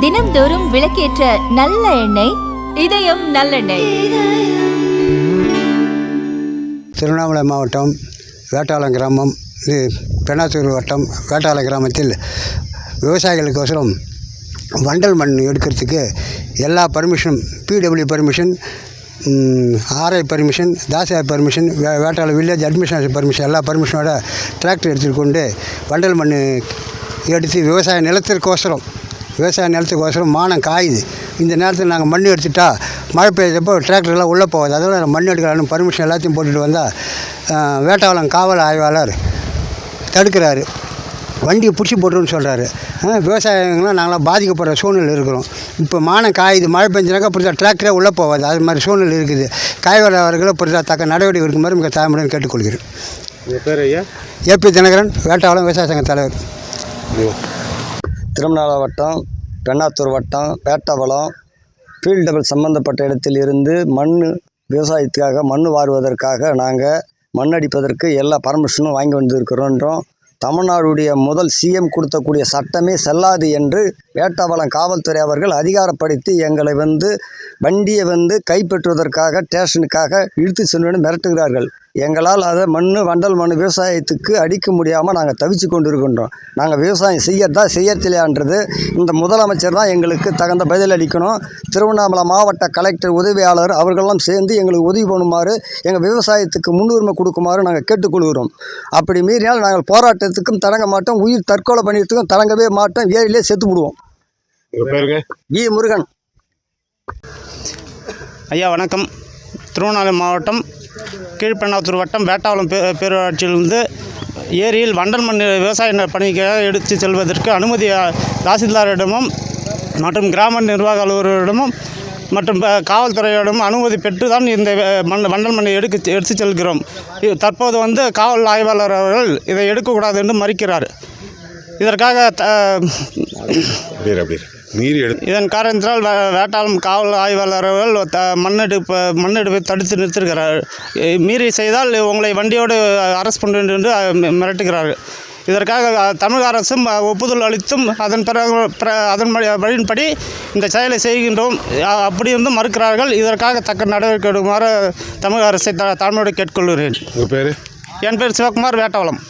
தினம்தோறும் விளக்கேற்ற நல்ல எண்ணெய் இதயம் நல்லெண்ணெய். திருவண்ணாமலை மாவட்டம் வேட்டாளம் கிராமம், இது பெண்ணாத்தூர் வட்டம் வேட்டாளம் கிராமத்தில் விவசாயிகளுக்கோசரம் வண்டல் மண் எடுக்கிறதுக்கு எல்லா பர்மிஷனும், பிடபிள்யூ பர்மிஷன், ஆர்ஐ பர்மிஷன், தாசியார் permission, Vettalam village administration permission, எல்லா பர்மிஷனோட டிராக்டர் எடுத்துகிட்டு கொண்டு வண்டல் மண் எடுத்து விவசாய நிலத்துக்கோசரம் மானம் காயுது. இந்த நேரத்தில் நாங்கள் மண் எடுத்துட்டா மழை பெய்யப்போ டிராக்டர்லாம் உள்ளே போகாது. அதோட மண் எடுக்கலான்னு பர்மிஷன் எல்லாத்தையும் போட்டுட்டு வந்தால் வேட்டாளம் காவல் ஆய்வாளர் தடுக்கிறாரு. வண்டியை பிடிச்சி போட்டுருன்னு சொல்கிறாரு. விவசாயிகள்லாம் நாங்களாம் பாதிக்கப்படுற சூழ்நிலை இருக்கிறோம். இப்போ மானம் காயுது, மழை பெஞ்சினாக்கா புரிதா டிராக்டரே உள்ளே போகாது. அது மாதிரி சூழ்நிலை இருக்குது. காய்கறிகளை புரிதா தக்க நடவடிக்கை எடுக்கும் மாதிரி மிக தாழ்மையுடன் கேட்டுக்கொள்கிறேன். உங்கள் பேர் ஐயா? ஏபி தினகரன், வேட்டாளம் விவசாய சங்க தலைவர். திருவண்ணாமலை வட்டம் பெண்ணாத்தூர் வட்டம் வேட்டவளம் ஃபீல்டபிள் சம்பந்தப்பட்ட இடத்தில் இருந்து விவசாயத்துக்காக மண் வாருவதற்காக நாங்கள் மண் அடிப்பதற்கு எல்லா பர்மிஷனும் வாங்கி வந்திருக்கிறோன்றோம். தமிழ்நாடுடைய முதல் சிஎம் கொடுத்தக்கூடிய சட்டமே செல்லாது என்று வேட்டவளம் காவல்துறை அவர்கள் அதிகாரப்படுத்தி எங்களை வண்டியை கைப்பற்றுவதற்காக ஸ்டேஷனுக்காக இழுத்து சென்று மிரட்டுகிறார்கள். எங்களால் அதை வண்டல் மண் விவசாயத்துக்கு அடிக்க முடியாமல் நாங்கள் தவிச்சு கொண்டு இருக்கின்றோம். நாங்கள் விவசாயம் செய்யத்திலையான்றது இந்த முதலமைச்சர் தான் எங்களுக்கு தகுந்த பதில் அளிக்கணும். திருவண்ணாமலை மாவட்ட கலெக்டர் உதவியாளர் அவர்களெல்லாம் சேர்ந்து எங்களுக்கு உதவி பண்ணுமாறு, எங்கள் விவசாயத்துக்கு முன்னுரிமை கொடுக்குமாறு நாங்கள் கேட்டுக்கொள்கிறோம். அப்படி மீறினால் நாங்கள் போராட்டத்துக்கும் தடங்க மாட்டோம், உயிர் தற்கொலை பண்ணியத்துக்கும் தடங்கவே மாட்டோம், ஏரியிலே செத்து விடுவோம். வி முருகன். ஐயா வணக்கம். திருவண்ணாமலை மாவட்டம் கீழ்பெண்ணாத்தூர் வட்டம் வேட்டாவளம் பேரூராட்சியிலிருந்து ஏரியில் வண்டல் மண் விவசாய பணிக்காக எடுத்து செல்வதற்கு அனுமதி தாசில்தாரிடமும் மற்றும் கிராம நிர்வாக அலுவலரிடமும் மற்றும் காவல்துறையிடமும் அனுமதி பெற்று தான் இந்த வண்டல் மண்ணை எடுத்து செல்கிறோம். தற்போது காவல் ஆய்வாளர் அவர்கள் இதை எடுக்கக்கூடாது என்று மறுக்கிறார். இதற்காக இதன் காரணத்தினால் வேட்டாளம் காவல் ஆய்வாளர் அவர்கள் மண்ணெடுப்பை தடுத்து நிறுத்திருக்கிறார். மீறி செய்தால் உங்களை வண்டியோடு அரெஸ்ட் பண்ணுவேன் என்று மிரட்டுகிறார். இதற்காக தமிழக அரசும் ஒப்புதல் அளித்தும் அதன் வழியின்படி இந்த செயலை செய்கின்றோம். அப்படி மறுக்கிறார்கள். இதற்காக தக்க நடவடிக்கை எடுக்குமாறு தமிழக அரசை தாழ்மையோடு கேட்டுக்கொள்கிறேன். உங்கள் பேர்? என் பேர் சிவகுமார், வேட்டாவளம்.